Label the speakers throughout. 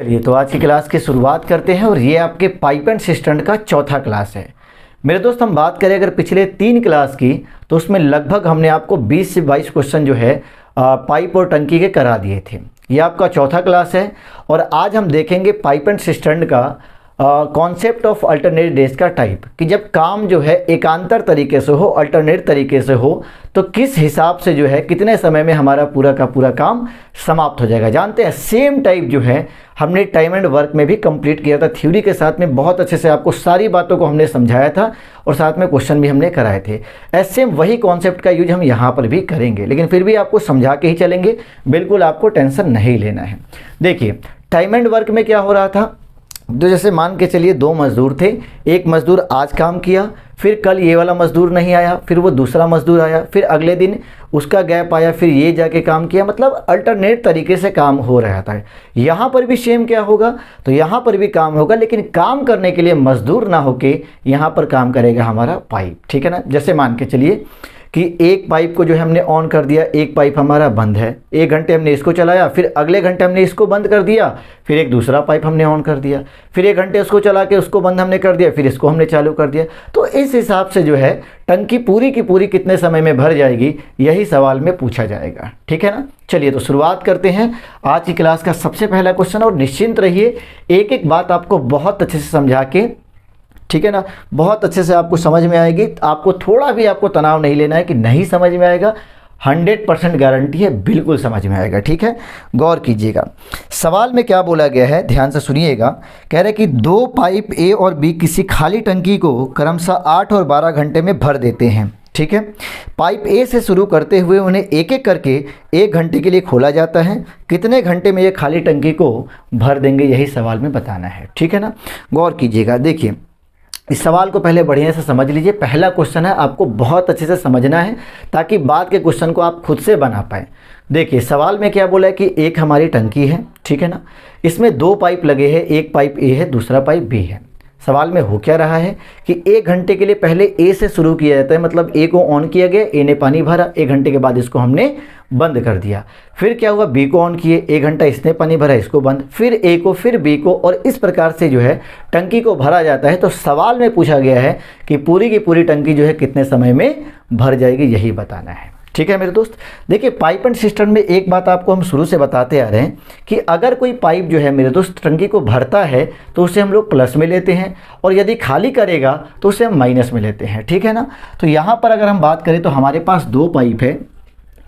Speaker 1: चलिए तो आज की क्लास की शुरुआत करते हैं और ये आपके पाइप एंड सिस्टम का चौथा क्लास है। मेरे दोस्त हम बात करें अगर पिछले 3 क्लास की तो उसमें लगभग हमने आपको 20 से 22 क्वेश्चन जो है पाइप और टंकी के करा दिए थे। ये आपका चौथा क्लास है और आज हम देखेंगे पाइप एंड सिस्टम का कॉन्सेप्ट ऑफ अल्टरनेट डेज का टाइप कि जब काम जो है एकांतर तरीके से हो, अल्टरनेट तरीके से हो तो किस हिसाब से जो है कितने समय में हमारा पूरा का पूरा काम समाप्त हो जाएगा। जानते हैं सेम टाइप जो है हमने टाइम एंड वर्क में भी कंप्लीट किया था, थ्योरी के साथ में बहुत अच्छे से आपको सारी बातों को हमने समझाया था और साथ में क्वेश्चन भी हमने कराए थे। ऐसे वही कॉन्सेप्ट का यूज हम यहाँ पर भी करेंगे, लेकिन फिर भी आपको समझा के ही चलेंगे, बिल्कुल आपको टेंशन नहीं लेना है। देखिए टाइम एंड वर्क में क्या हो रहा था, तो जैसे मान के चलिए 2 मज़दूर थे, एक मज़दूर आज काम किया, फिर कल ये वाला मज़दूर नहीं आया, फिर वो दूसरा मज़दूर आया, फिर अगले दिन उसका गैप आया, फिर ये जाके काम किया, मतलब अल्टरनेट तरीके से काम हो रहा था। यहाँ पर भी सेम क्या होगा, तो यहाँ पर भी काम होगा, लेकिन काम करने के लिए मज़दूर ना होके यहाँ पर काम करेगा हमारा पाइप, ठीक है ना। जैसे मान के चलिए कि एक पाइप को जो है हमने ऑन कर दिया, एक पाइप हमारा बंद है, 1 घंटे हमने इसको चलाया, फिर अगले घंटे हमने इसको बंद कर दिया, फिर एक दूसरा पाइप हमने ऑन कर दिया, फिर 1 घंटे उसको चला के उसको बंद हमने कर दिया, फिर इसको हमने चालू कर दिया। तो इस हिसाब से जो है टंकी पूरी की पूरी कितने समय में भर जाएगी, यही सवाल में पूछा जाएगा, ठीक है ना। चलिए तो शुरुआत करते हैं आज की क्लास का सबसे पहला क्वेश्चन, और निश्चिंत रहिए एक एक बात आपको बहुत अच्छे से समझा के, ठीक है ना, बहुत अच्छे से आपको समझ में आएगी। आपको थोड़ा भी आपको तनाव नहीं लेना है कि नहीं समझ में आएगा, 100% गारंटी है बिल्कुल समझ में आएगा, ठीक है। गौर कीजिएगा सवाल में क्या बोला गया है, ध्यान से सुनिएगा। कह रहे कि 2 पाइप ए और बी किसी खाली टंकी को क्रमशः 8 और 12 घंटे में भर देते हैं, ठीक है। पाइप ए से शुरू करते हुए उन्हें एक एक करके 1 घंटे के लिए खोला जाता है। कितने घंटे में ये खाली टंकी को भर देंगे, यही सवाल में बताना है, ठीक है ना। गौर कीजिएगा, देखिए इस सवाल को पहले बढ़िया से समझ लीजिए। पहला क्वेश्चन है, आपको बहुत अच्छे से समझना है ताकि बाद के क्वेश्चन को आप खुद से बना पाएँ। देखिए सवाल में क्या बोला है कि एक हमारी टंकी है, ठीक है ना, इसमें 2 पाइप लगे हैं, एक पाइप ए है, दूसरा पाइप बी है। सवाल में हो क्या रहा है कि 1 घंटे के लिए पहले ए से शुरू किया जाता है, मतलब ए को ऑन किया गया, ए ने पानी भरा, 1 घंटे के बाद इसको हमने बंद कर दिया। फिर क्या हुआ, बी को ऑन किए, 1 घंटा इसने पानी भरा, इसको बंद, फिर ए को, फिर बी को, और इस प्रकार से जो है टंकी को भरा जाता है। तो सवाल में पूछा गया है कि पूरी की पूरी टंकी जो है कितने समय में भर जाएगी, यही बताना है, ठीक है मेरे दोस्त। देखिए पाइप एंड सिस्टम में एक बात आपको हम शुरू से बताते आ रहे हैं कि अगर कोई पाइप जो है मेरे दोस्त टंकी को भरता है तो उसे हम लोग प्लस में लेते हैं, और यदि खाली करेगा तो उसे हम माइनस में लेते हैं, ठीक है ना। तो यहाँ पर अगर हम बात करें तो हमारे पास 2 पाइप है,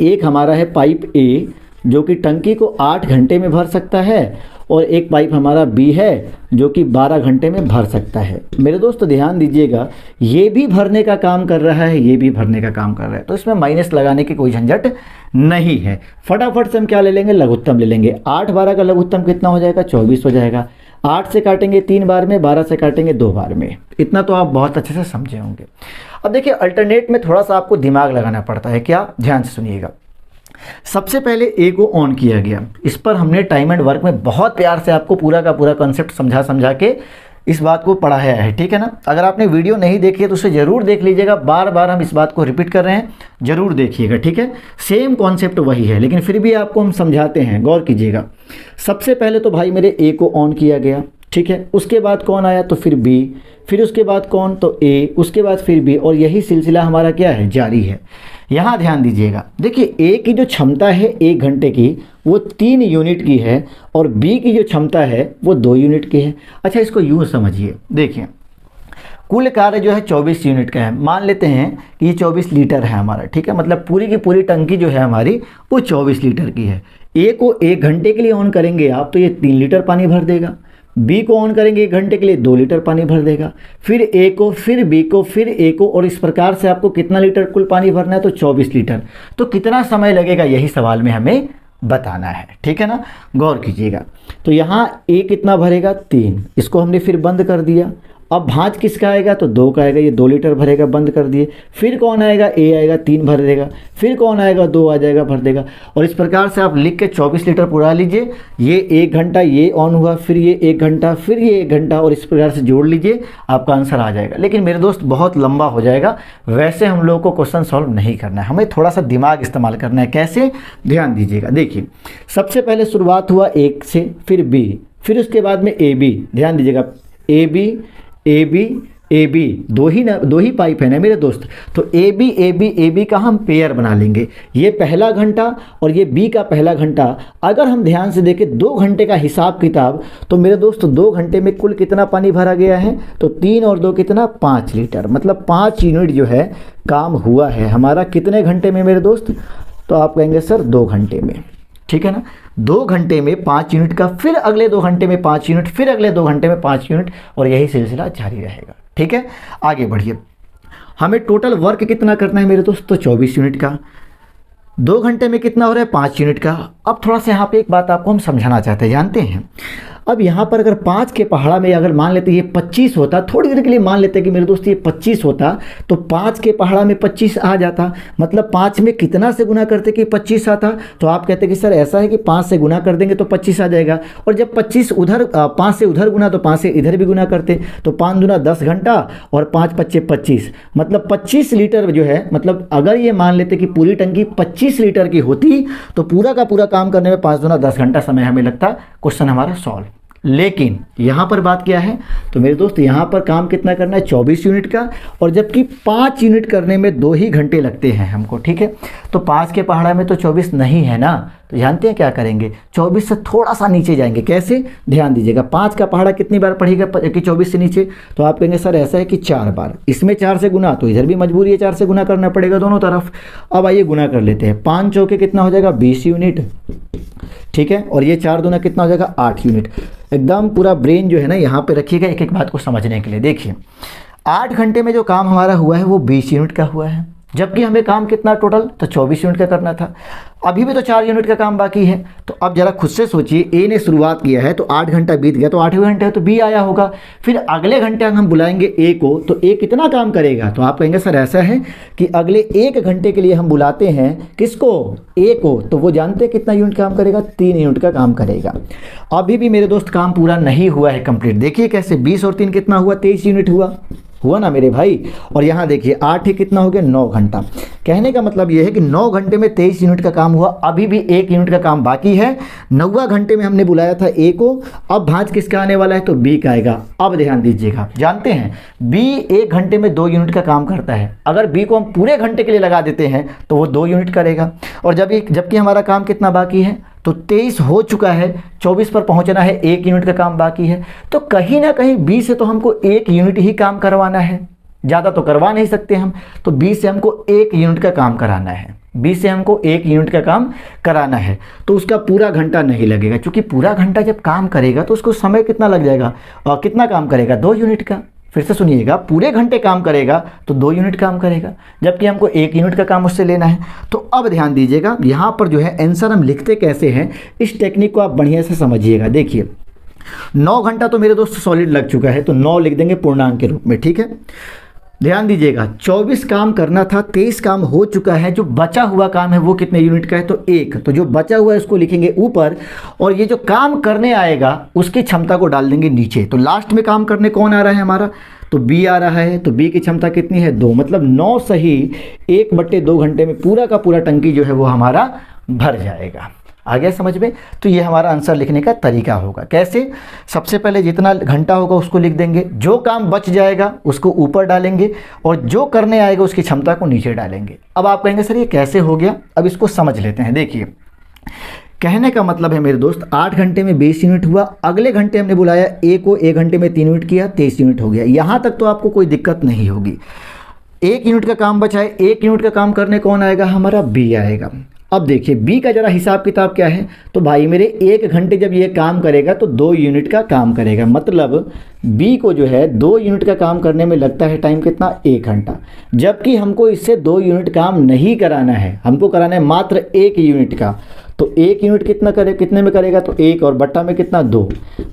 Speaker 1: एक हमारा है पाइप ए जो कि टंकी को 8 घंटे में भर सकता है, और एक पाइप हमारा बी है जो कि 12 घंटे में भर सकता है। मेरे दोस्त ध्यान दीजिएगा, ये भी भरने का काम कर रहा है, ये भी भरने का काम कर रहा है, तो इसमें माइनस लगाने की कोई झंझट नहीं है। फटाफट से हम क्या ले लेंगे, लघुत्तम ले लेंगे। 8-12 का लघुत्तम कितना हो जाएगा, 24 हो जाएगा। 8 से काटेंगे 3 बार में, 12 से काटेंगे 2 बार में। इतना तो आप बहुत अच्छे से समझे होंगे। अब देखिए अल्टरनेट में थोड़ा सा आपको दिमाग लगाना पड़ता है, क्या, ध्यान से सुनिएगा। सबसे पहले ए को ऑन किया गया, इस पर हमने टाइम एंड वर्क में बहुत प्यार से आपको पूरा का पूरा कॉन्सेप्ट समझा के इस बात को पढ़ाया है, ठीक है ना। अगर आपने वीडियो नहीं देखी है तो उसे ज़रूर देख लीजिएगा, बार बार हम इस बात को रिपीट कर रहे हैं, ज़रूर देखिएगा, ठीक है। सेम कॉन्सेप्ट वही है, लेकिन फिर भी आपको हम समझाते हैं, गौर कीजिएगा। सबसे पहले तो भाई मेरे ए को ऑन किया गया, ठीक है, उसके बाद कौन आया, तो फिर बी, फिर उसके बाद कौन, तो ए, उसके बाद फिर बी, और यही सिलसिला हमारा क्या है, जारी है। यहाँ ध्यान दीजिएगा, देखिए ए की जो क्षमता है 1 घंटे की वो 3 यूनिट की है, और बी की जो क्षमता है वो 2 यूनिट की है। अच्छा इसको यूँ समझिए, देखिए कुल कार्य जो है 24 यूनिट का है। मान लेते हैं कि ये 24 लीटर है हमारा, ठीक है, मतलब पूरी की पूरी टंकी जो है हमारी वो 24 लीटर की है। ए को 1 घंटे के लिए ऑन करेंगे आप तो ये 3 लीटर पानी भर देगा, बी को ऑन करेंगे 1 घंटे के लिए 2 लीटर पानी भर देगा, फिर ए को, फिर बी को, फिर ए को, और इस प्रकार से आपको कितना लीटर कुल पानी भरना है, तो 24 लीटर। तो कितना समय लगेगा, यही सवाल में हमें बताना है, ठीक है ना। गौर कीजिएगा, तो यहाँ ए कितना भरेगा, 3, इसको हमने फिर बंद कर दिया। अब भांज किसका आएगा, तो 2 का आएगा, ये 2 लीटर भरेगा, बंद कर दिए। फिर कौन आएगा, ए आएगा, 3 भर देगा, फिर कौन आएगा, 2 आ जाएगा, भर देगा। और इस प्रकार से आप लिख के 24 लीटर पुरा लीजिए। ये 1 घंटा ये ऑन हुआ, फिर ये 1 घंटा, फिर ये 1 घंटा, और इस प्रकार से जोड़ लीजिए, आपका आंसर आ जाएगा। लेकिन मेरे दोस्त बहुत लंबा हो जाएगा, वैसे हम लोगों को क्वेश्चन सॉल्व नहीं करना है, हमें थोड़ा सा दिमाग इस्तेमाल करना है। कैसे, ध्यान दीजिएगा। देखिए सबसे पहले शुरुआत हुआ 1 से, फिर बी, फिर उसके बाद में ए बी, ध्यान दीजिएगा, A B A B A B, दो ही पाइप है ना मेरे दोस्त। तो ए बी का हम पेयर बना लेंगे, ये पहला घंटा और ये बी का पहला घंटा। अगर हम ध्यान से देखें 2 घंटे का हिसाब किताब, तो मेरे दोस्त 2 घंटे में कुल कितना पानी भरा गया है, तो 3 और 2 कितना, 5 लीटर, मतलब 5 यूनिट जो है काम हुआ है हमारा कितने घंटे में मेरे दोस्त, तो आप कहेंगे सर 2 घंटे में, ठीक है ना। 2 घंटे में 5 यूनिट का, फिर अगले 2 घंटे में 5 यूनिट, फिर अगले 2 घंटे में 5 यूनिट, और यही सिलसिला जारी रहेगा, ठीक है। आगे बढ़िए, हमें टोटल वर्क कितना करना है मेरे दोस्त, तो 24 यूनिट का। 2 घंटे में कितना हो रहा है, 5 यूनिट का। अब थोड़ा सा यहाँ पे एक बात आपको हम समझाना चाहते हैं, जानते हैं, अब यहाँ पर अगर 5 के पहाड़ा में अगर मान लेते ये 25 होता, थोड़ी देर के लिए मान लेते कि मेरे दोस्त ये 25 होता, तो 5 के पहाड़ा में 25 आ जाता, मतलब 5 में कितना से गुना करते कि 25 आता। तो आप कहते कि सर ऐसा है कि 5 से गुना कर देंगे तो 25 आ जाएगा, और जब 25 उधर 5 से उधर गुना, तो 5 से इधर भी गुना करते, तो 5 दूना 10 घंटा और 5 पच्चे 25, मतलब 25 लीटर जो है, मतलब अगर ये मान लेते कि पूरी टंकी 25 लीटर की होती, तो पूरा का पूरा काम करने में 5 दूना 10 घंटा समय हमें लगता, क्वेश्चन हमारा सॉल्व। लेकिन यहाँ पर बात क्या है, तो मेरे दोस्त यहाँ पर काम कितना करना है, 24 यूनिट का, और जबकि 5 यूनिट करने में 2 ही घंटे लगते हैं हमको, ठीक है। तो 5 के पहाड़ा में तो 24 नहीं है ना, तो जानते हैं क्या करेंगे, 24 से थोड़ा सा नीचे जाएंगे। कैसे, ध्यान दीजिएगा, 5 का पहाड़ा कितनी बार पड़ेगा कि 24 से नीचे, तो आप कहेंगे सर ऐसा है कि 4 बार, इसमें 4 से गुना, तो इधर भी मजबूरी है 4 से गुना करना पड़ेगा दोनों तरफ। अब आइए गुना कर लेते हैं, 5 चौके कितना हो जाएगा, 20 यूनिट, ठीक है, और ये 4 दूना कितना हो जाएगा, 8 यूनिट। एकदम पूरा ब्रेन जो है ना यहाँ पे रखिएगा एक एक बात को समझने के लिए। देखिए 8 घंटे में जो काम हमारा हुआ है वो 20 यूनिट का हुआ है, जबकि हमें काम कितना टोटल, तो 24 यूनिट का करना था। अभी भी तो 4 यूनिट का काम बाकी है। तो अब जरा खुद से सोचिए, ए ने शुरुआत किया है तो 8 घंटा बीत गया, तो 8वें घंटे तो बी आया होगा। फिर अगले घंटे हम बुलाएंगे ए को, तो ए कितना काम करेगा, तो आप कहेंगे सर ऐसा है कि अगले 1 घंटे के लिए हम बुलाते हैं किसको, ए को, तो वो जानते हैं कितना यूनिट काम करेगा, 3 यूनिट का काम करेगा। अभी भी मेरे दोस्त काम पूरा नहीं हुआ है कंप्लीट। देखिए कैसे, 20 और 3 कितना हुआ, 23 यूनिट हुआ ना मेरे भाई। और यहाँ देखिए 8 ही कितना हो गया, 9 घंटा। कहने का मतलब ये है कि 9 घंटे में 23 यूनिट का काम हुआ, अभी भी 1 यूनिट का काम बाकी है। 9वां घंटे में हमने बुलाया था ए को, अब भांज किसका आने वाला है, तो बी का आएगा। अब ध्यान दीजिएगा, जानते हैं बी 1 घंटे में 2 यूनिट का काम करता है। अगर बी को हम पूरे घंटे के लिए लगा देते हैं तो वो 2 यूनिट करेगा, और जबकि हमारा काम कितना बाकी है, तो 23 हो चुका है, 24 पर पहुंचना है, 1 यूनिट का काम बाकी है। तो कहीं ना कहीं बी से तो हमको 1 यूनिट ही काम करवाना है, ज़्यादा तो करवा नहीं सकते हम। तो बी से हमको 1 यूनिट का काम कराना है, बी से हमको 1 यूनिट का काम कराना है। तो उसका पूरा घंटा नहीं लगेगा, क्योंकि पूरा घंटा जब काम करेगा तो उसको समय कितना लग जाएगा, और कितना काम करेगा, 2 यूनिट का। फिर से सुनिएगा, पूरे घंटे काम करेगा तो 2 यूनिट काम करेगा, जबकि हमको 1 यूनिट का काम उससे लेना है। तो अब ध्यान दीजिएगा, यहाँ पर जो है आंसर हम लिखते कैसे हैं, इस टेक्निक को आप बढ़िया से समझिएगा। देखिए 9 घंटा तो मेरे दोस्त सॉलिड लग चुका है, तो 9 लिख देंगे पूर्णांक के रूप में, ठीक है। ध्यान दीजिएगा, 24 काम करना था, 23 काम हो चुका है। जो बचा हुआ काम है वो कितने यूनिट का है, तो 1। तो जो बचा हुआ है उसको लिखेंगे ऊपर, और ये जो काम करने आएगा उसकी क्षमता को डाल देंगे नीचे। तो लास्ट में काम करने कौन आ रहा है हमारा, तो बी आ रहा है। तो बी की क्षमता कितनी है, 2, मतलब 9 सही 1/2 घंटे में पूरा का पूरा टंकी जो है वो हमारा भर जाएगा। आ गया समझ में। तो ये हमारा आंसर लिखने का तरीका होगा। कैसे, सबसे पहले जितना घंटा होगा उसको लिख देंगे, जो काम बच जाएगा उसको ऊपर डालेंगे, और जो करने आएगा उसकी क्षमता को नीचे डालेंगे। अब आप कहेंगे सर ये कैसे हो गया, अब इसको समझ लेते हैं। देखिए कहने का मतलब है मेरे दोस्त, 8 घंटे में 20 यूनिट हुआ, अगले घंटे हमने बुलाया ए को, 1 घंटे में 3 यूनिट किया, 23 यूनिट हो गया। यहाँ तक तो आपको कोई दिक्कत नहीं होगी। 1 यूनिट का काम बचा है, 1 यूनिट का काम करने कौन आएगा, हमारा बी आएगा। अब देखिए बी का जरा हिसाब किताब क्या है, तो भाई मेरे 1 घंटे जब ये काम करेगा तो 2 यूनिट का काम करेगा, मतलब बी को जो है 2 यूनिट का काम करने में लगता है टाइम कितना, 1 घंटा। जबकि हमको इससे 2 यूनिट काम नहीं कराना है, हमको कराना है मात्र 1 यूनिट का। तो 1 यूनिट कितने में करेगा, तो 1 और बट्टा में कितना, 2,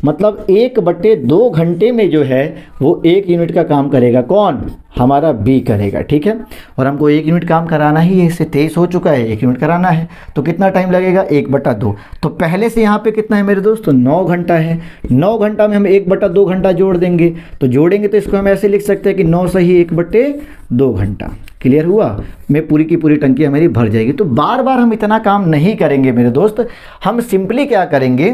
Speaker 1: मतलब 1/2 घंटे में जो है वो 1 यूनिट का काम करेगा। कौन, हमारा बी करेगा, ठीक है। और हमको 1 यूनिट काम कराना ही है, इससे 23 हो चुका है, 1 यूनिट कराना है, तो कितना टाइम लगेगा, 1/2। तो पहले से यहाँ पे कितना है मेरे दोस्त, तो 9 घंटा है। 9 घंटा में हम 1/2 घंटा जोड़ देंगे, तो जोड़ेंगे तो इसको हम ऐसे लिख सकते हैं कि 9 सही 1/2 घंटा। क्लियर हुआ, मैं पूरी की पूरी टंकी हमारी भर जाएगी। तो बार बार हम इतना काम नहीं करेंगे मेरे दोस्त, हम सिंपली क्या करेंगे,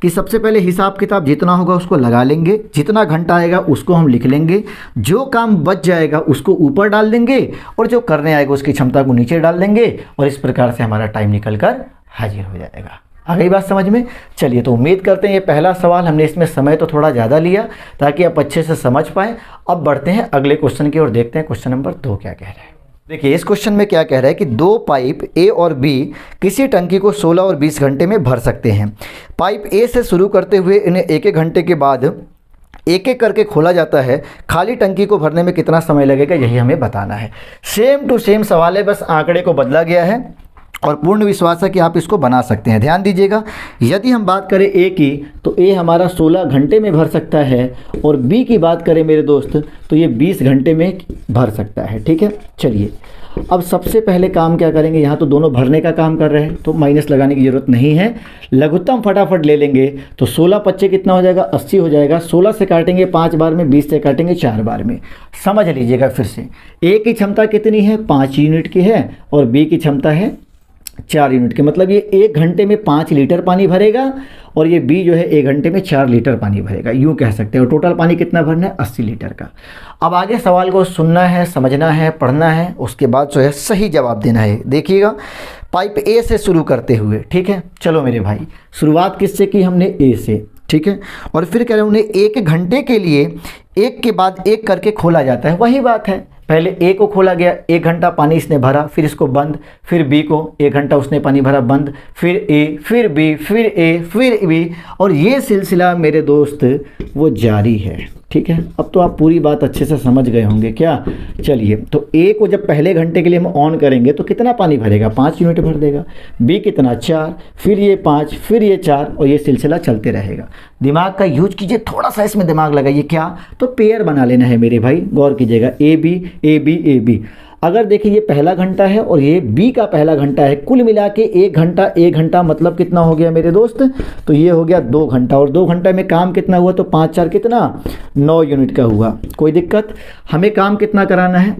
Speaker 1: कि सबसे पहले हिसाब किताब जितना होगा उसको लगा लेंगे, जितना घंटा आएगा उसको हम लिख लेंगे, जो काम बच जाएगा उसको ऊपर डाल देंगे और जो करने आएगा उसकी क्षमता को नीचे डाल देंगे और इस प्रकार से हमारा टाइम निकल कर हाजिर हो जाएगा। आ गई बात समझ में? चलिए, तो उम्मीद करते हैं ये पहला सवाल, हमने इसमें समय तो थोड़ा ज़्यादा लिया ताकि आप अच्छे से समझ पाएँ। अब बढ़ते हैं अगले क्वेश्चन की ओर, देखते हैं क्वेश्चन नंबर 2 क्या कह रहा है। देखिए इस क्वेश्चन में क्या कह रहा है कि दो पाइप ए और बी किसी टंकी को 16 और 20 घंटे में भर सकते हैं। पाइप ए से शुरू करते हुए इन्हें एक एक घंटे के बाद एक एक करके खोला जाता है। खाली टंकी को भरने में कितना समय लगेगा, यही हमें बताना है। सेम टू सेम सवाल है, बस आंकड़े को बदला गया है और पूर्ण विश्वास है कि आप इसको बना सकते हैं। ध्यान दीजिएगा, यदि हम बात करें ए की तो ए हमारा 16 घंटे में भर सकता है और बी की बात करें मेरे दोस्त तो ये 20 घंटे में भर सकता है। ठीक है, चलिए अब सबसे पहले काम क्या करेंगे, यहाँ तो दोनों भरने का काम कर रहे हैं तो माइनस लगाने की ज़रूरत नहीं है, लघुत्तम फटाफट ले लेंगे। तो 16 पच्चे कितना हो जाएगा, 80 हो जाएगा। 16 से काटेंगे 5 बार में, 20 से काटेंगे 4 बार में। समझ लीजिएगा फिर से, ए की क्षमता कितनी है, 5 यूनिट की है और बी की क्षमता है 4 यूनिट के, मतलब ये 1 घंटे में 5 लीटर पानी भरेगा और ये बी जो है 1 घंटे में 4 लीटर पानी भरेगा, यूँ कह सकते हैं। और टोटल पानी कितना भरना है, 80 लीटर का। अब आगे सवाल को सुनना है, समझना है, पढ़ना है, उसके बाद जो है सही जवाब देना है। देखिएगा, पाइप ए से शुरू करते हुए, ठीक है, चलो मेरे भाई, शुरुआत किससे की हमने, ए से, ठीक है। और फिर कह रहे हैं उन्हें 1 घंटे के लिए एक के बाद एक करके खोला जाता है। वही बात है, पहले ए को खोला गया, 1 घंटा पानी इसने भरा, फिर इसको बंद, फिर बी को 1 घंटा उसने पानी भरा, बंद, फिर ए, फिर बी, फिर ए, फिर बी, और ये सिलसिला मेरे दोस्त वो जारी है। ठीक है, अब तो आप पूरी बात अच्छे से समझ गए होंगे क्या। चलिए, तो ए को जब पहले घंटे के लिए हम ऑन करेंगे तो कितना पानी भरेगा, 5 यूनिट भर देगा। बी कितना, 4, फिर ये 5, फिर ये 4, और ये सिलसिला चलते रहेगा। दिमाग का यूज कीजिए, थोड़ा सा इसमें दिमाग लगाइए। क्या, तो पेयर बना लेना है मेरे भाई, गौर कीजिएगा, A B A B A B. अगर देखिए ये पहला घंटा है और ये बी का पहला घंटा है, कुल मिला के 1 घंटा मतलब कितना हो गया मेरे दोस्त, तो ये हो गया 2 घंटा। और 2 घंटे में काम कितना हुआ, तो 5 4 कितना, 9 यूनिट का हुआ। कोई दिक्कत, हमें काम कितना कराना है,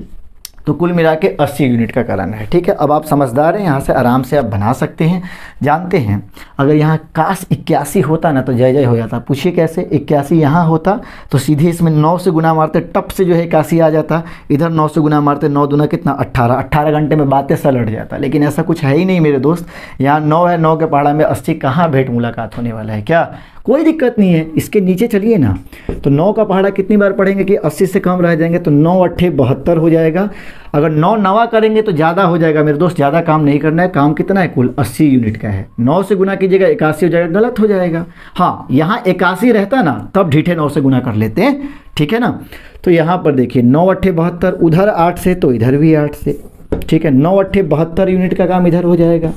Speaker 1: तो कुल मिला के 80 यूनिट का कराना है। ठीक है, अब आप समझदार हैं, यहाँ से आराम से आप बना सकते हैं। जानते हैं, अगर यहाँ काश 81 होता ना तो जय जय हो जाता। पूछिए कैसे, 81 यहाँ होता तो सीधे इसमें 9 से गुना मारते, टप से जो है 81 आ जाता। इधर 9 से गुना मारते, 9 दूना कितना, 18 घंटे में बातें सलट जाता। लेकिन ऐसा कुछ है ही नहीं मेरे दोस्त, यहाँ 9 है, 9 के पहाड़ा में 80 कहाँ भेंट मुलाकात होने वाला है क्या, कोई दिक्कत नहीं है। इसके नीचे चलिए ना, तो 9 का पहाड़ा कितनी बार पढ़ेंगे कि 80 से कम रह जाएंगे, तो 9 8 72 हो जाएगा। अगर 9 नवा करेंगे तो ज़्यादा हो जाएगा मेरे दोस्त, ज़्यादा काम नहीं करना है। काम कितना है, कुल 80 यूनिट का है। 9 से गुना कीजिएगा 81 हो जाएगा, गलत हो जाएगा। हाँ, यहाँ 81 रहता ना तब ढीठे 9 से गुना कर लेते हैं, ठीक है ना। तो यहाँ पर देखिए 9 8 72, उधर 8 से तो इधर भी 8 से, ठीक है। 9 8 72 यूनिट का काम इधर हो जाएगा।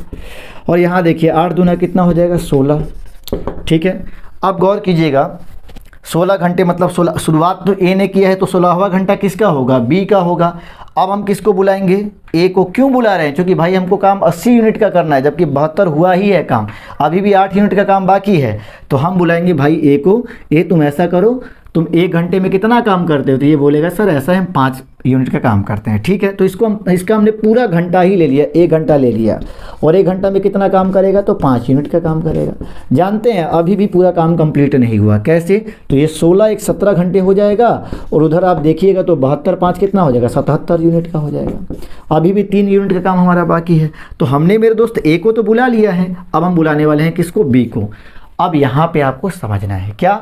Speaker 1: और यहाँ देखिए 8 दूना कितना हो जाएगा, 16, ठीक है। अब गौर कीजिएगा, 16 घंटे मतलब 16, शुरुआत तो ए ने किया है तो 16वां घंटा किसका होगा, बी का होगा। अब हम किसको बुलाएंगे, ए को। क्यों बुला रहे हैं, क्योंकि भाई हमको काम 80 यूनिट का करना है, जबकि 72 हुआ ही है काम, अभी भी 8 यूनिट का काम बाकी है। तो हम बुलाएंगे भाई ए को, ए तुम ऐसा करो, तुम 1 घंटे में कितना काम करते हो, तो ये बोलेगा सर ऐसा है, हम 5 यूनिट का काम करते हैं। ठीक है, तो इसका हमने पूरा घंटा ही ले लिया, 1 घंटा ले लिया, और 1 घंटा में कितना काम करेगा, तो 5 यूनिट का काम करेगा। जानते हैं अभी भी पूरा काम कंप्लीट नहीं हुआ, कैसे, तो ये 16 1 17 घंटे हो जाएगा, और उधर आप देखिएगा तो 72 5 कितना हो जाएगा, 77 यूनिट का हो जाएगा। अभी भी 3 यूनिट का काम हमारा बाकी है। तो हमने मेरे दोस्त ए को तो बुला लिया है, अब हम बुलाने वाले हैं किसको, बी को। अब यहाँ पे आपको समझना है क्या,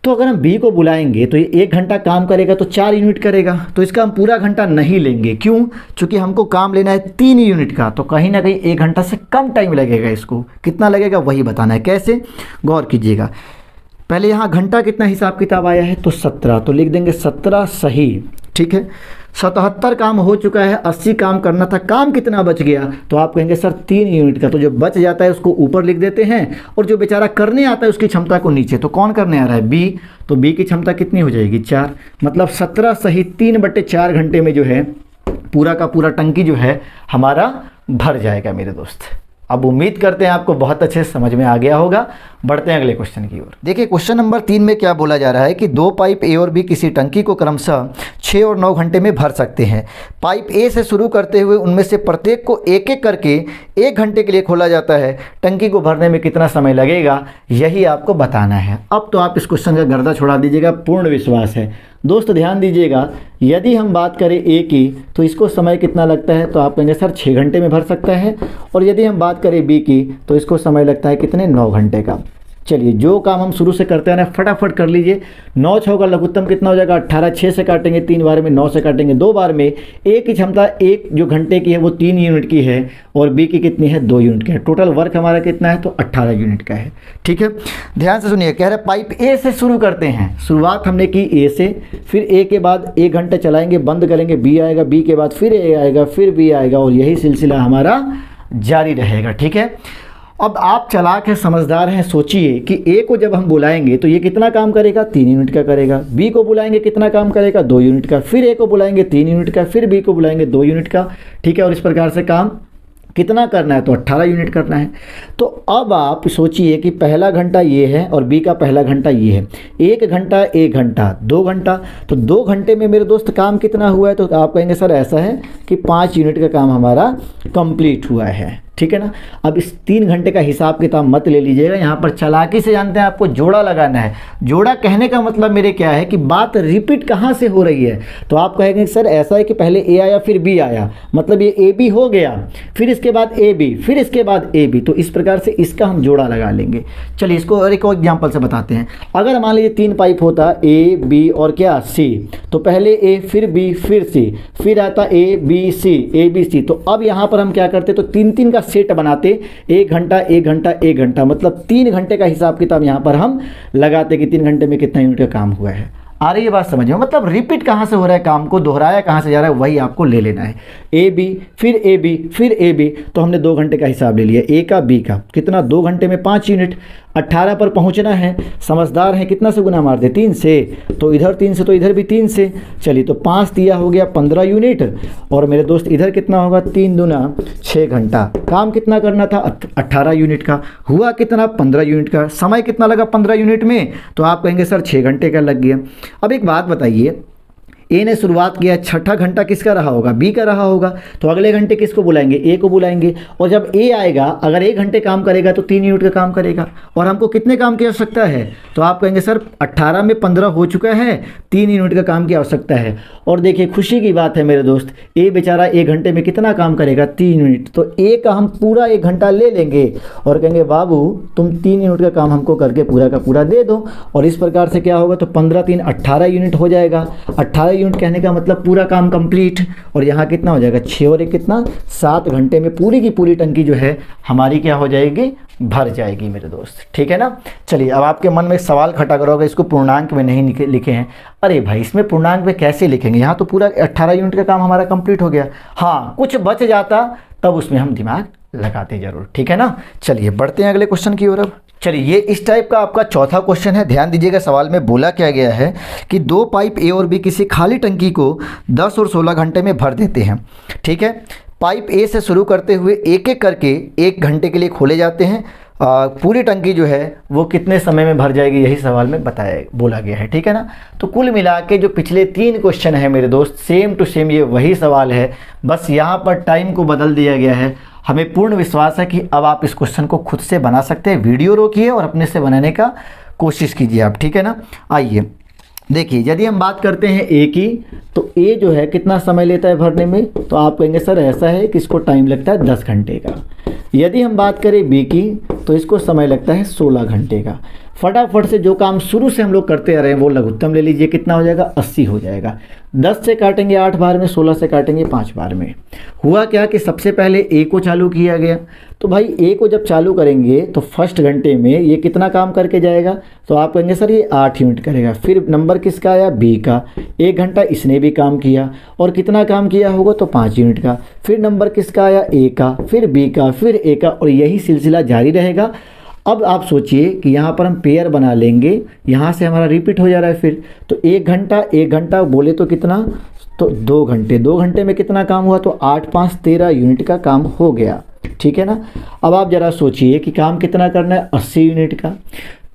Speaker 1: तो अगर हम बी को बुलाएंगे तो ये 1 घंटा काम करेगा तो 4 यूनिट करेगा, तो इसका हम पूरा घंटा नहीं लेंगे। क्यों, क्योंकि हमको काम लेना है 3 यूनिट का, तो कहीं ना कहीं 1 घंटा से कम टाइम लगेगा। इसको कितना लगेगा वही बताना है। कैसे, गौर कीजिएगा, पहले यहाँ घंटा कितना हिसाब किताब आया है, तो 17, तो लिख देंगे 17 सही, ठीक है। 77 काम हो चुका है, 80 काम करना था, काम कितना बच गया, तो आप कहेंगे सर 3 यूनिट का। तो जो बच जाता है उसको ऊपर लिख देते हैं, और जो बेचारा करने आता है उसकी क्षमता को नीचे। तो कौन करने आ रहा है, बी, तो बी की क्षमता कितनी हो जाएगी, 4, मतलब 17 सही 3/4 घंटे में जो है पूरा का पूरा टंकी जो है हमारा भर जाएगा मेरे दोस्त। अब उम्मीद करते हैं आपको बहुत अच्छे से समझ में आ गया होगा। बढ़ते हैं अगले क्वेश्चन की ओर। देखिए क्वेश्चन नंबर 3 में क्या बोला जा रहा है कि 2 पाइप ए और बी किसी टंकी को क्रमशः 6 और 9 घंटे में भर सकते हैं। पाइप ए से शुरू करते हुए उनमें से प्रत्येक को एक एक करके 1 घंटे के लिए खोला जाता है। टंकी को भरने में कितना समय लगेगा, यही आपको बताना है। अब तो आप इस क्वेश्चन का गर्दा छोड़ा दीजिएगा, पूर्ण विश्वास है। दोस्त ध्यान दीजिएगा, यदि हम बात करें ए की तो इसको समय कितना लगता है, तो आप कहेंगे सर 6 घंटे में भर सकता है। और यदि हम बात करें बी की तो इसको समय लगता है कितने, 9 घंटे का। चलिए जो काम हम शुरू से करते हैं ना फटाफट कर लीजिए। 9 6 का लघुत्तम कितना हो जाएगा, 18। 6 से काटेंगे 3 बार में, 9 से काटेंगे 2 बार में। ए की क्षमता एक जो घंटे की है वो 3 यूनिट की है और बी की कितनी है, 2 यूनिट की है। टोटल वर्क हमारा कितना है, तो 18 यूनिट का है। ठीक है, ध्यान से सुनिए। कह रहे पाइप ए से शुरू करते हैं। शुरुआत हमने की ए से, फिर ए के बाद 1 घंटे चलाएंगे, बंद करेंगे, बी आएगा, बी के बाद फिर ए आएगा, फिर बी आएगा और यही सिलसिला हमारा जारी रहेगा। ठीक है, अब आप चालाक हैं, समझदार हैं, सोचिए कि ए को जब हम बुलाएंगे तो ये कितना काम करेगा, 3 यूनिट का करेगा। बी को बुलाएंगे कितना काम करेगा, 2 यूनिट का। फिर ए को बुलाएंगे 3 यूनिट का, फिर बी को बुलाएंगे 2 यूनिट का। ठीक है, और इस प्रकार से काम कितना करना है, तो 18 यूनिट करना है। तो अब आप सोचिए कि पहला घंटा ये है और बी का पहला घंटा ये है। 1 घंटा 1 घंटा 2 घंटा, तो 2 घंटे में मेरे दोस्त काम कितना हुआ है, तो आप कहेंगे सर ऐसा है कि 5 यूनिट का काम हमारा कंप्लीट हुआ है। ठीक है ना। अब इस 3 घंटे का हिसाब किताब मत ले लीजिएगा, यहाँ पर चालाकी से जानते हैं आपको जोड़ा लगाना है। जोड़ा कहने का मतलब मेरे क्या है कि बात रिपीट कहाँ से हो रही है, तो आप कहेंगे सर ऐसा है कि पहले ए आया फिर बी आया, मतलब ये ए बी हो गया, फिर इसके बाद ए बी, फिर इसके बाद ए बी, तो इस प्रकार से इसका हम जोड़ा लगा लेंगे। चलिए इसको और एक और एग्जाम्पल से बताते हैं। अगर मान लीजिए 3 पाइप होता ए बी और क्या सी, तो पहले ए फिर बी फिर सी, फिर आता ए बी सी, तो अब यहाँ पर हम क्या करते, तो 3-3 का सेट बनाते, 1 घंटा 1 घंटा 1 घंटा, मतलब 3 घंटे का हिसाब किताब यहाँ पर हम लगाते कि 3 घंटे में कितना यूनिट का काम हुआ है। आ रही है बात समझ में, मतलब रिपीट कहाँ से हो रहा है, काम को दोहराया कहाँ से जा रहा है, वही आपको ले लेना है। ए बी फिर ए बी फिर ए बी, तो हमने 2 घंटे का हिसाब ले लिया। ए का बी का कितना, 2 घंटे में 5 यूनिट, 18 पर पहुंचना है। समझदार है, कितना से गुना मार दे, 3 से, तो इधर 3 से तो इधर भी 3 से। चलिए तो 5 दिया हो गया 15 यूनिट, और मेरे दोस्त इधर कितना होगा, 3 दूना 6 घंटा। काम कितना करना था, 18 यूनिट का, हुआ कितना, 15 यूनिट का। समय कितना लगा 15 यूनिट में, तो आप कहेंगे सर 6 घंटे का लग गया। अब एक बात बताइए, ए ने शुरुआत किया, छठा घंटा किसका रहा होगा, बी का रहा होगा, तो अगले घंटे किसको बुलाएंगे, ए को बुलाएंगे। और जब ए आएगा, अगर 1 घंटे काम करेगा तो 3 यूनिट का काम करेगा, और हमको कितने काम की आवश्यकता है, तो आप कहेंगे सर 18 में 15 हो चुका है, 3 यूनिट का काम की आवश्यकता है। और देखिए खुशी की बात है मेरे दोस्त, ए बेचारा 1 घंटे में कितना काम करेगा, 3 यूनिट, तो ए का हम पूरा 1 घंटा ले लेंगे और कहेंगे बाबू तुम 3 यूनिट का काम हमको करके पूरा का पूरा दे दो। और इस प्रकार से क्या होगा, तो 15 3 18 यूनिट हो जाएगा। 18 यूनिट कहने का मतलब पूरा काम कंप्लीट, और यहाँ कितना हो जाएगा, 6 और 1 कितना, 7 घंटे में पूरी की पूरी टंकी जो है हमारी क्या हो जाएगी, भर जाएगी मेरे दोस्त। ठीक है ना। चलिए अब आपके मन में एक सवाल खड़ा करोगे, इसको पूर्णांक में नहीं लिखे हैं। अरे भाई इसमें पूर्णांक में कैसे लिखेंगे, यहाँ तो पूरा 18 यूनिट का काम हमारा कंप्लीट हो गया। हाँ कुछ बच जाता तब उसमें हम दिमाग लगाते जरूर। ठीक है ना। चलिए बढ़ते हैं अगले क्वेश्चन की ओर। अब चलिए ये इस टाइप का आपका चौथा क्वेश्चन है। ध्यान दीजिएगा, सवाल में बोला क्या गया है कि 2 पाइप ए और बी किसी खाली टंकी को 10 और 16 घंटे में भर देते हैं। ठीक है, पाइप ए से शुरू करते हुए एक एक करके 1 घंटे के लिए खोले जाते हैं। पूरी टंकी जो है वो कितने समय में भर जाएगी, यही सवाल में बोला गया है। ठीक है ना। तो कुल मिला के जो पिछले 3 क्वेश्चन है मेरे दोस्त, सेम टू सेम ये वही सवाल है, बस यहाँ पर टाइम को बदल दिया गया है। हमें पूर्ण विश्वास है कि अब आप इस क्वेश्चन को खुद से बना सकते हैं। वीडियो रोकिए और अपने से बनाने का कोशिश कीजिए आप। ठीक है ना। आइए देखिए, यदि हम बात करते हैं ए की, तो ए जो है कितना समय लेता है भरने में, तो आप कहेंगे सर ऐसा है कि इसको टाइम लगता है 10 घंटे का। यदि हम बात करें बी की, तो इसको समय लगता है 16 घंटे का। फटाफट से जो काम शुरू से हम लोग करते आ रहे हैं वो लघुत्तम ले लीजिए, कितना हो जाएगा, 80 हो जाएगा। 10 से काटेंगे 8 बार में, 16 से काटेंगे 5 बार में। हुआ क्या कि सबसे पहले ए को चालू किया गया, तो भाई ए को जब चालू करेंगे तो फर्स्ट घंटे में ये कितना काम करके जाएगा, तो आप कहेंगे सर ये 8 यूनिट करेगा। फिर नंबर किसका आया, बी का, 1 घंटा इसने भी काम किया, और कितना काम किया होगा, तो 5 यूनिट का। फिर नंबर किसका आया, ए का, फिर बी का, फिर ए का, और यही सिलसिला जारी रहेगा। अब आप सोचिए कि यहाँ पर हम पेयर बना लेंगे, यहाँ से हमारा रिपीट हो जा रहा है फिर, तो 1 घंटा बोले तो कितना, तो 2 घंटे, 2 घंटे में कितना काम हुआ, तो 8 5 13 यूनिट का काम हो गया। ठीक है ना। अब आप ज़रा सोचिए कि काम कितना करना है, 80 यूनिट का।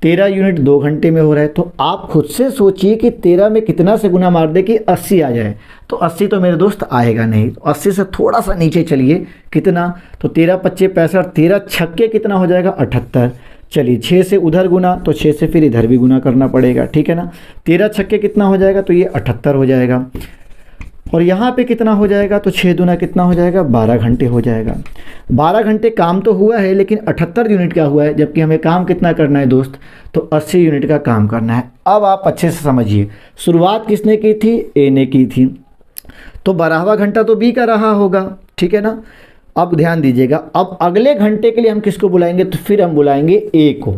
Speaker 1: 13 यूनिट 2 घंटे में हो रहा है। तो आप खुद से सोचिए कि 13 में कितना से गुना मार दे कि 80 आ जाए। तो 80 तो मेरे दोस्त आएगा नहीं, तो 80 से थोड़ा सा नीचे चलिए, कितना, तो 13 25 65, 13 छक्के कितना हो जाएगा 78। चलिए 6 से उधर गुना, तो 6 से फिर इधर भी गुना करना पड़ेगा, ठीक है ना। 13 छक्के कितना हो जाएगा, तो ये 78 हो जाएगा। और यहाँ पे कितना हो जाएगा, तो 6 दूना कितना हो जाएगा, 12 घंटे हो जाएगा। 12 घंटे काम तो हुआ है, लेकिन 78 यूनिट का हुआ है, जबकि हमें काम कितना करना है दोस्त, तो 80 यूनिट का काम करना है। अब आप अच्छे से समझिए, शुरुआत किसने की थी, ए ने की थी, तो 12वां घंटा तो बी का रहा होगा, ठीक है ना। अब ध्यान दीजिएगा, अब अगले घंटे के लिए हम किसको बुलाएंगे, तो फिर हम बुलाएंगे ए को।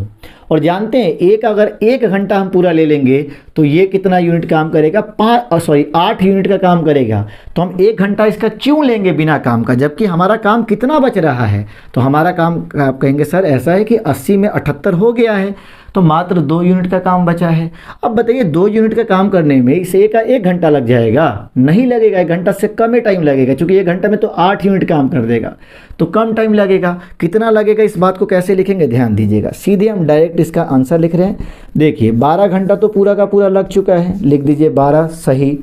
Speaker 1: और जानते हैं एक, अगर 1 घंटा हम पूरा ले लेंगे तो ये कितना यूनिट काम करेगा, 8 यूनिट का काम करेगा। तो हम 1 घंटा इसका क्यों लेंगे बिना काम का, जबकि हमारा काम कितना बच रहा है। तो हमारा काम आप कहेंगे सर ऐसा है कि 80 में 78 हो गया है, तो मात्र 2 यूनिट का काम बचा है। अब बताइए 2 यूनिट का काम करने में इसे का 1 घंटा लग जाएगा, नहीं लगेगा, 1 घंटा से कम ही टाइम लगेगा, क्योंकि 1 घंटा में तो 8 यूनिट काम कर देगा, तो कम टाइम लगेगा। कितना लगेगा, इस बात को कैसे लिखेंगे, ध्यान दीजिएगा, सीधे हम डायरेक्ट इसका आंसर लिख रहे हैं। देखिए 12 घंटा तो पूरा का पूरा लग चुका है, लिख दीजिए 12 सही।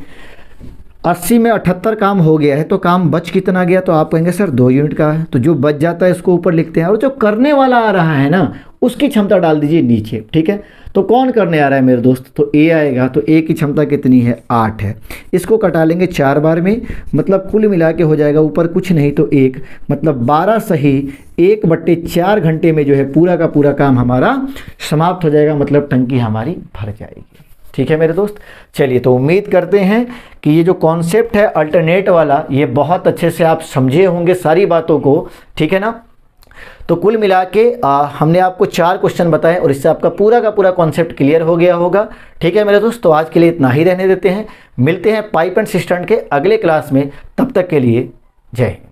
Speaker 1: 80 में 78 काम हो गया है, तो काम बच कितना गया, तो आप कहेंगे सर 2 यूनिट का है, तो जो बच जाता है इसको ऊपर लिखते हैं, और जो करने वाला आ रहा है ना उसकी क्षमता डाल दीजिए नीचे, ठीक है। तो कौन करने आ रहा है मेरे दोस्त, तो ए आएगा, तो ए की क्षमता कितनी है, 8 है। इसको कटा लेंगे 4 बार में, मतलब कुल मिला के हो जाएगा ऊपर कुछ नहीं तो 1, मतलब 12 सही 1/4 घंटे में जो है पूरा का पूरा काम हमारा समाप्त हो जाएगा, मतलब टंकी हमारी भर जाएगी, ठीक है मेरे दोस्त। चलिए, तो उम्मीद करते हैं कि ये जो कॉन्सेप्ट है अल्टरनेट वाला, ये बहुत अच्छे से आप समझे होंगे सारी बातों को, ठीक है ना। तो कुल मिला के हमने आपको 4 क्वेश्चन बताए और इससे आपका पूरा का पूरा कॉन्सेप्ट क्लियर हो गया होगा, ठीक है मेरे दोस्त। तो आज के लिए इतना ही रहने देते हैं, मिलते हैं पाइप एंड सिस्टम के अगले क्लास में, तब तक के लिए जय हिंद।